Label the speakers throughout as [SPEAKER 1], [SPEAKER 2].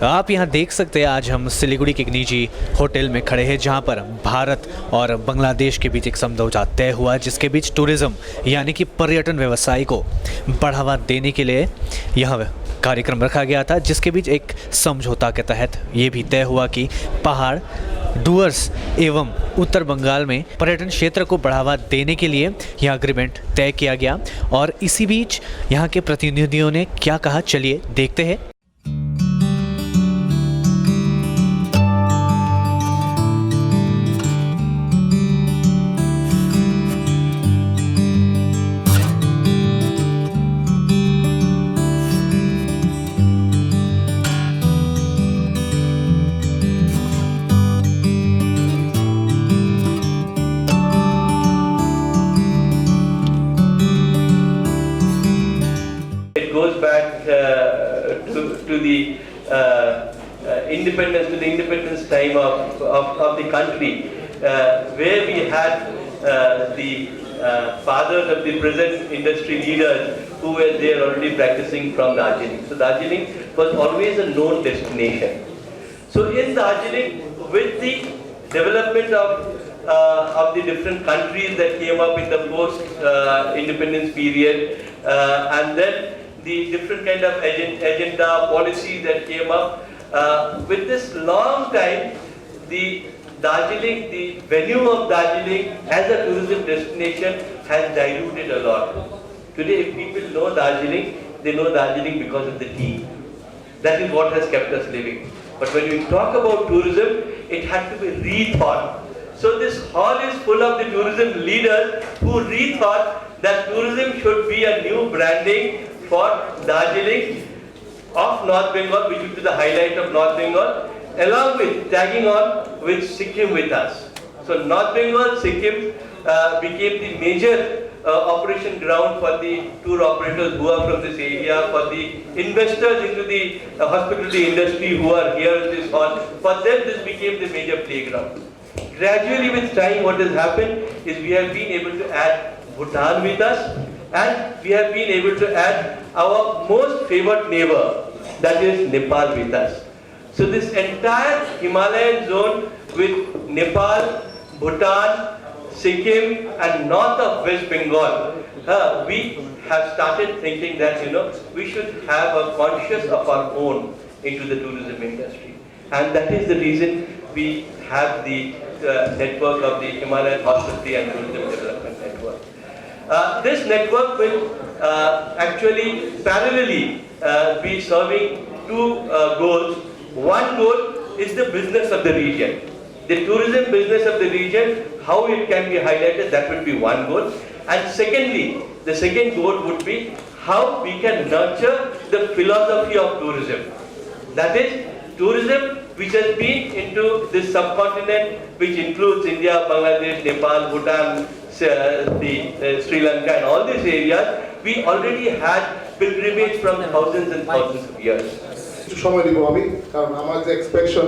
[SPEAKER 1] आप यहाँ देख सकते हैं आज हम सिलीगुड़ी के एक निजी होटल में खड़े हैं जहाँ पर भारत और बांग्लादेश के बीच एक समझौता तय हुआ जिसके बीच टूरिज़्म यानी कि पर्यटन व्यवसाय को बढ़ावा देने के लिए यह कार्यक्रम रखा गया था, जिसके बीच एक समझौता के तहत ये भी तय हुआ कि पहाड़ डुअर्स एवं उत्तर बंगाल में पर्यटन क्षेत्र को बढ़ावा देने के लिए यह एग्रीमेंट तय किया गया। और इसी बीच यहाँ के प्रतिनिधियों ने क्या कहा, चलिए देखते हैं।
[SPEAKER 2] Goes back to the independence time of the country, where we had the fathers of the present industry leaders who were there already practicing from Darjeeling. So Darjeeling was always a known destination. So in Darjeeling, with the development of the different countries that came up in the post-independence period, and then the different kind of agenda policy that came up, with this long time, the Darjeeling, the venue of Darjeeling as a tourism destination has diluted a lot. Today, if people know Darjeeling, they know Darjeeling because of the tea. That is what has kept us living. But when we talk about tourism, it had to be rethought. So this hall is full of the tourism leaders who rethought that tourism should be a new branding for Darjeeling of North Bengal, which would be the highlight of North Bengal, along with tagging on with Sikkim with us. So North Bengal, Sikkim became the major operation ground for the tour operators who are from this area, for the investors into the hospitality industry who are here in this hall. For them, this became the major playground. Gradually with time, what has happened is we have been able to add Bhutan with us, and we have been able to add our most favored neighbor, that is Nepal with us. So this entire Himalayan zone with Nepal, Bhutan, Sikkim and north of West Bengal, we have started thinking that we should have a conscious of our own into the tourism industry, and that is the reason we have the network of the Himalayan Hospitality and Tourism Development Network. This network will actually parallelly be serving two goals. One goal is the business of the region. The tourism business of the region, how it can be highlighted, that would be one goal. And secondly, the second goal would be how we can nurture the philosophy of tourism. That is, tourism which has been into this subcontinent, which includes India, Bangladesh, Nepal, Bhutan, Sri Lanka and all these areas, we already had pilgrimage from thousands and thousands of years.
[SPEAKER 3] সময় দিব আমি, কারণ আমার যে এক্সপেকশন,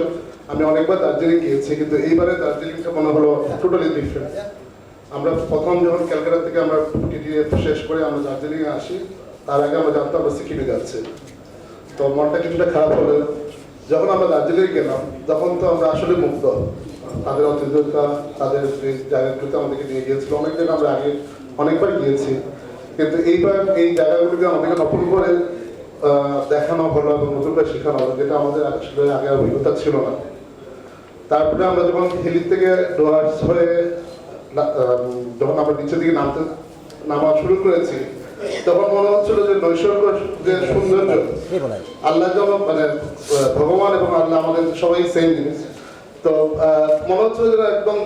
[SPEAKER 3] আমি অনেকবার দার্জিলিং গিয়েছি, কিন্তু এইবারে দার্জিলিংটা মনে হলো টোটালি ডিফারেন্ট। আমরা প্রথম যখন ক্যালকাটা থেকে আমরা টিটিএফ শেষ করে আমরা দার্জিলিংয়ে আসি, তার আগে আমরা জানতাম আমরা সিকিমে যাচ্ছি। তো মনটা কিছুটা খারাপ হলো। যখন আমরা দার্জিলিং গেলাম, তখন তো আমরা আসলে মুগ্ধ। তাদের অতিথিয়তা, তাদের জায়গাগুলোতে আমাদেরকে নিয়ে গিয়েছিল। অনেক জায়গা আমরা আগে অনেকবার গিয়েছি, কিন্তু এইবার এই জায়গাগুলোকে আমাদেরকে নতুন করে দেখানো হলো এবং নতুন করে শেখানো হলো, যেটা আমাদের আসলে আগে অভিজ্ঞতা ছিল না। তারপরে আমরা যখন হিলি থেকে ডুয়ার্স হয়ে যখন আমরা নিচের দিকে নামা শুরু করেছি, তখন মনে হচ্ছিল যে নৈসর্গ যে সৌন্দর্য, আল্লাহ যেমন মানে ভগবান এবং আল্লাহ আমাদের সবাই সেম জিনিস। তো মনে হচ্ছিল যে একদম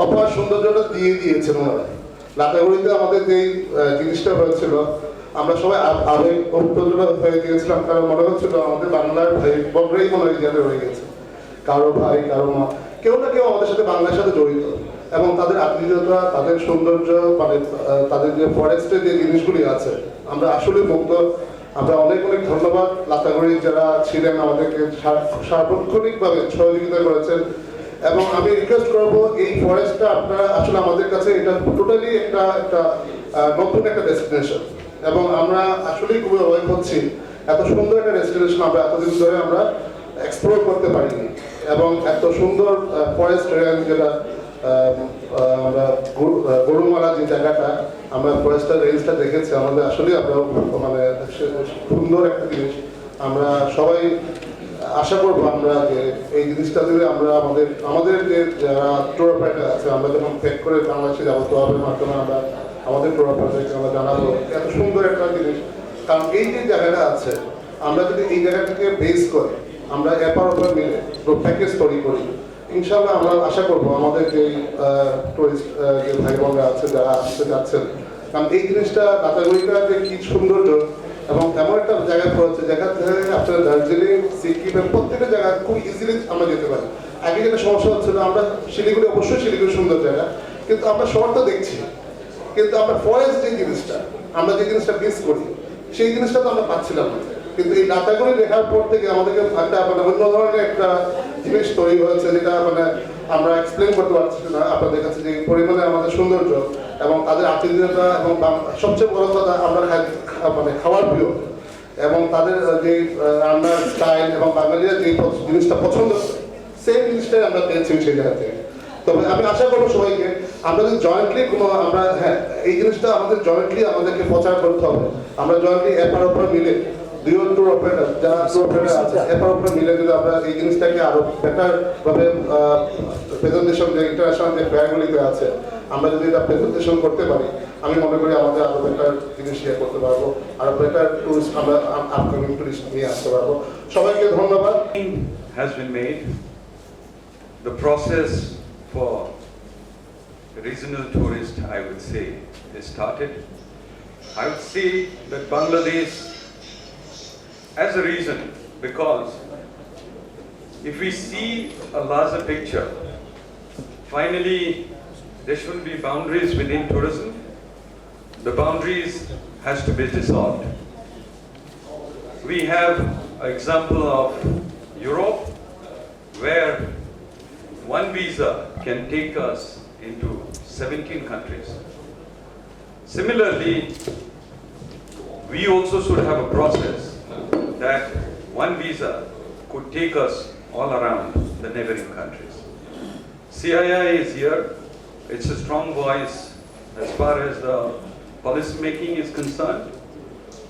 [SPEAKER 3] অপার সৌন্দর্যটা দিয়ে দিয়েছেন ওনারা। লাটাগুড়িতে আমাদের যেই জিনিসটা হয়েছিল, আমরা সবাই আবেগ উত্তেজনা হয়ে গিয়েছিলাম, কারণ মনে হচ্ছিল আমাদের বাংলার ভাই বড়রাই মনে হয় জায়গায় রয়ে গেছে। কারো ভাই, কারো মা, কেউ না কেউ আমাদের সাথে বাংলার সাথে জড়িত, এবং তাদের আত্মীয়তা, তাদের সৌন্দর্য, মানে তাদের যে ফরেস্টের যে জিনিসগুলি আছে, আমরা আসলে মুগ্ধ। আমরা অনেক অনেক ধন্যবাদ লাটাগুড়ির যারা ছিলেন, আমাদেরকে সার্বক্ষণিকভাবে সহযোগিতা করেছেন। এবং আমি রিকোয়েস্ট করবো, এই ফরেস্টটা আপনারা আসলে আমাদের কাছে এটা টোটালি একটা নতুন একটা ডেস্টিনেশন, এবং আমরা আসলেই খুবই অবাক হচ্ছি এত সুন্দর একটা ডেস্টিনেশন আমরা এতদিন ধরে আমরা এক্সপ্লোর করতে পারিনি এবং এত সুন্দর ফরেস্ট রেঞ্জ যেটা আমরা গরুমারা যে জায়গাটা আমরা ফরেস্টের রেঞ্জটা দেখেছি আমাদের আসলে আমরা মানে সুন্দর একটা জিনিস আমরা সবাই আশা করবো আমরা যে এই জিনিসটা যদি আমরা আমাদের যে যারা ট্যুর অপারেটর আছে আমরা যখন প্যাক করে বাংলাদেশে যাবো ট্যুরের মাধ্যমে আমরা আমাদের ট্যুর অপারেটরকে আমরা জানাবো এত সুন্দর একটা জিনিস কারণ এই যে জায়গাটা আছে আমরা যদি এই জায়গাটাকে বেস করি আমরা এপার ওপার মিলে প্যাকেজ তৈরি করি ইনশাআল্লাহ আমরা আশা করবো আমাদের যে টুরিস্ট যে ভাই বোনরা আছে যারা আসতে যাচ্ছেন কারণ এই জিনিসটা দাতাগুড়িটা যে কি সৌন্দর্য এবং এমন একটা জায়গায় পড়েছে যেখান থেকে আপনার দার্জিলিং সিকিমের প্রত্যেকটা জায়গা খুব ইজিলি আমরা যেতে পারি আগে যেটা সমস্যা হচ্ছিল আমরা শিলিগুড়ি অবশ্যই শিলিগুড়ি সুন্দর জায়গা কিন্তু আমরা শহরটা দেখছি কিন্তু আমরা ফরেস্ট যে জিনিসটা আমরা যে জিনিসটা মিস করি সেই জিনিসটা তো আমরা পাচ্ছিলাম না কিন্তু এই ডাটাগুলি লেখার পর থেকে আমাদেরকে একটা মানে অন্য ধরনের একটা জিনিস তৈরি হয়েছে যেটা মানে আমরা এক্সপ্লেন করতে পারছি না আপনাদের কাছে যে পরিমাণে আমাদের সৌন্দর্য এবং তাদের আতিথ্যতা এবং সবচেয়ে বড় কথা আমরা মানে খাওয়ার প্রিয় এবং তাদের যে রান্নার স্টাইল এবং বাঙালিরা যে জিনিসটা পছন্দ করে সেই জিনিসটাই আমরা পেয়েছি সেই জায়গা থেকে তবে আমি আশা করবো সবাইকে আমরা যদি জয়েন্টলি কোনো আমরা হ্যাঁ এই জিনিসটা আমাদের জয়েন্টলি আমাদেরকে প্রচার করতে হবে আমরা জয়েন্টলি এপার ওপর মিলে দুই ট্যুর অপারেটর যারা ট্যুর অপারেটর আছে এপার ওপর মিলে যদি আমরা এই জিনিসটাকে আরো বেটার ভাবে প্রেজেন্টেশন যে ইন্টারন্যাশনাল যে ফেয়ারগুলিতে আছে আমরা যদি এটা প্রেজেন্টেশন করতে পারি আমি মনে করি আমাদের আরো বেটার জিনিস শেয়ার করতে পারবো আরো বেটার টুরিস্ট আমরা আপকামিং টুরিস্ট নিয়ে আসতে পারবো সবাইকে ধন্যবাদ
[SPEAKER 4] has been made. The process for regional tourists, I would say, is started. I would say that Bangladesh as a reason, because if we see a larger picture, finally there shouldn't be boundaries within tourism. The boundaries has to be dissolved. We have an example of Europe, where one visa can take us into 17 countries. Similarly, we also should have a process that one visa could take us all around the neighboring countries. CII is here. It's a strong voice as far as the policy making is concerned.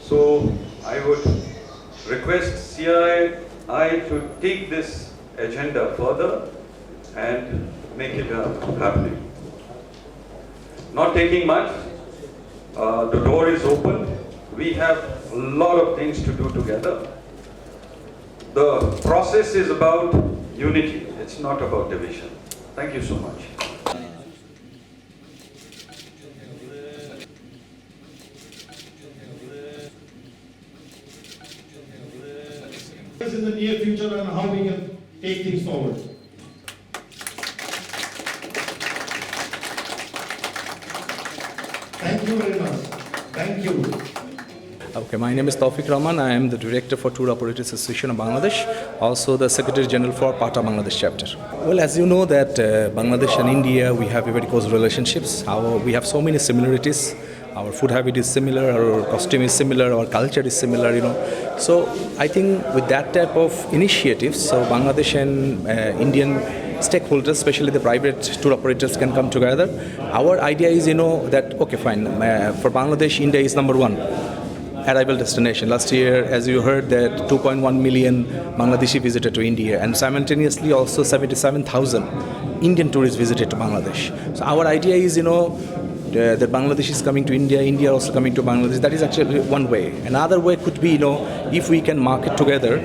[SPEAKER 4] So I would request CII to take this agenda further and make it happening. Not taking much, the door is open. We have a lot of things to do together. The process is about unity, it's not about division. Thank you so much.
[SPEAKER 5] In the near future and how we can take things forward. Thank you very much. Thank you.
[SPEAKER 6] Okay, my name is Tawfiq Rahman. I am the Director for Tour Operators Association of Bangladesh, also the Secretary General for PATA Bangladesh chapter. Well, as you know that Bangladesh and India, we have a very close relationships. We have so many similarities. Our food habit is similar, our costume is similar, our culture is similar, you know. So I think with that type of initiatives, so Bangladesh and Indian stakeholders, especially the private tour operators, can come together. Our idea is, you know, that okay, fine, for Bangladesh, India is number one arrival destination. Last year, as you heard, that 2.1 million Bangladeshi visited to India, and simultaneously also 77,000 Indian tourists visited to Bangladesh. So our idea is, you know, that Bangladesh is coming to India, India also coming to Bangladesh. That is actually one way. Another way could be, you know, if we can market together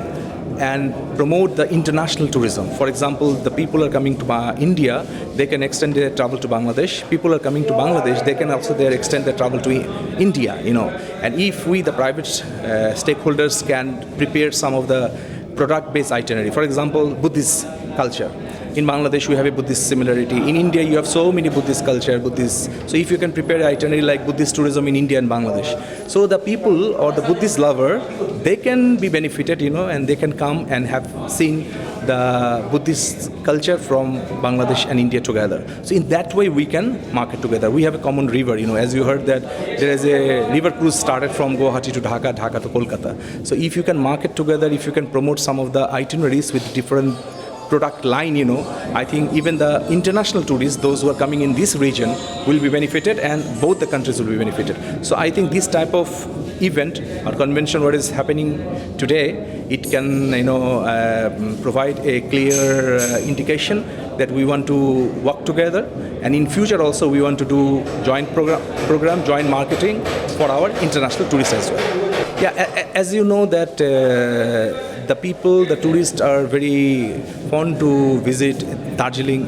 [SPEAKER 6] and promote the international tourism. For example, the people are coming to India, they can extend their travel to Bangladesh. People are coming to Bangladesh, they can also extend their travel to India, you know. And if we, the private stakeholders, can prepare some of the product-based itinerary. For example, Buddhist culture. In Bangladesh, we have a Buddhist similarity. In India, you have so many Buddhist culture, Buddhist. So if you can prepare an itinerary like Buddhist tourism in India and Bangladesh, so the people or the Buddhist lover, they can be benefited, you know, and they can come and have seen the Buddhist culture from Bangladesh and India together. So in that way we can market together. We have a common river, as you heard that there is a river cruise started from Guwahati to Dhaka, Dhaka to Kolkata. So if you can market together, if you can promote some of the itineraries with different product line, I think even the international tourists, those who are coming in this region, will be benefited, and both the countries will be benefited. So I think this type of event or convention, what is happening today, it can provide a clear indication that we want to work together, and in future also we want to do joint program, joint marketing for our international tourists as well. Yeah, as you know that the tourists are very fond to visit Darjeeling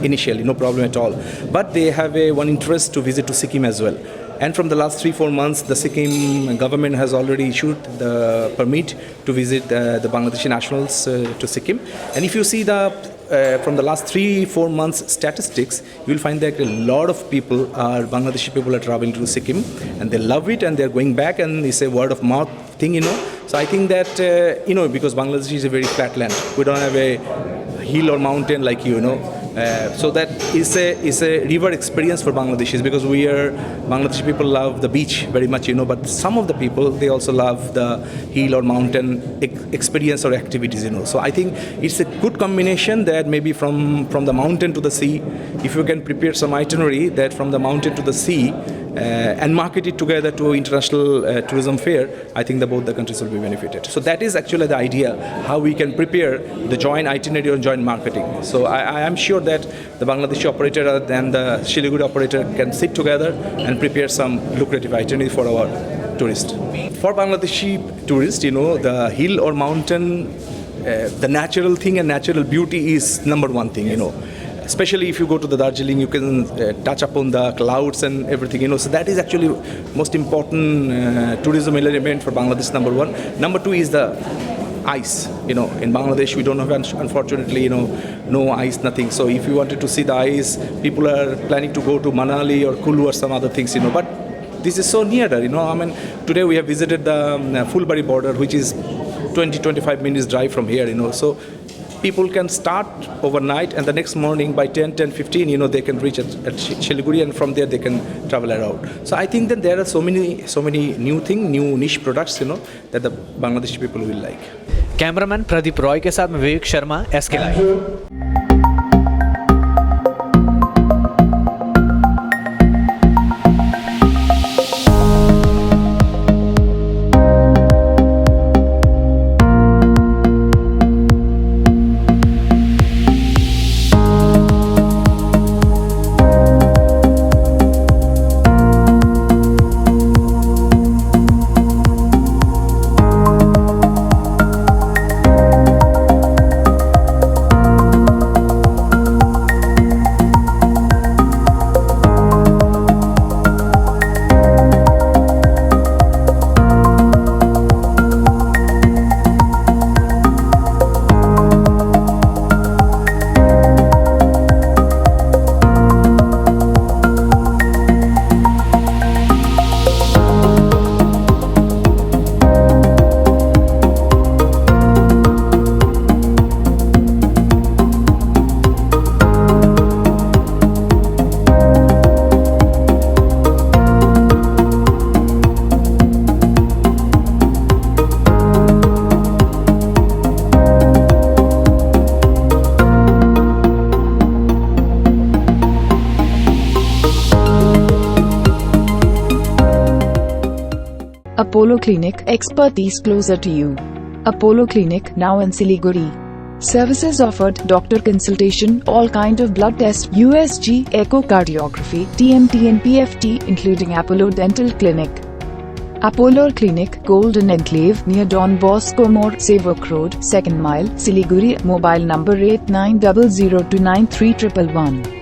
[SPEAKER 6] initially, no problem at all. But they have one interest to visit to Sikkim as well. And from the last 3-4 months, the Sikkim government has already issued the permit to visit the Bangladeshi nationals to Sikkim. And if you see from the last 3-4 months statistics, you will find that a lot of people Bangladeshi people are traveling to Sikkim, and they love it, and they're going back, and it's a word of mouth thing, So I think that, because Bangladesh is a very flat land, we don't have a hill or mountain like so that is a river experience for Bangladeshis, because Bangladeshi people love the beach very much, but some of the people, they also love the hill or mountain experience or activities, So I think it's a good combination that maybe from the mountain to the sea, if you can prepare some itinerary that from the mountain to the sea, and market it together to international tourism fair, I think that both the countries will be benefited. So that is actually the idea, how we can prepare the joint itinerary or joint marketing. So I am sure that the Bangladeshi operator and the Siliguri operator can sit together and prepare some lucrative itinerary for our tourists. For Bangladeshi tourists, the hill or mountain, the natural thing and natural beauty is number one thing, Especially if you go to the Darjeeling, you can touch upon the clouds and everything, So that is actually most important tourism element for Bangladesh, number one. Number two is the ice. In Bangladesh, we don't have, unfortunately, no ice, nothing. So if you wanted to see the ice, people are planning to go to Manali or Kulu or some other things, But this is so near there, Today we have visited the Fulbari border, which is 20-25 minutes drive from here, So people can start overnight, and the next morning by 10:15, they can reach at Siliguri, and from there they can travel around. So I think that there are so many new niche products, that the Bangladeshi people will like.
[SPEAKER 1] Cameraman Pradeep Roy के साथ मैं Vivek Sharma, SK live.
[SPEAKER 7] Apollo Clinic, expertise closer to you. Apollo Clinic, now in Siliguri. Services offered: doctor consultation, all kind of blood tests, USG, echocardiography, TMT and PFT, including Apollo Dental Clinic. Apollo Clinic, Golden Enclave, near Don Bosco More, Sevok Road, 2nd mile, Siliguri. Mobile number 8900293111.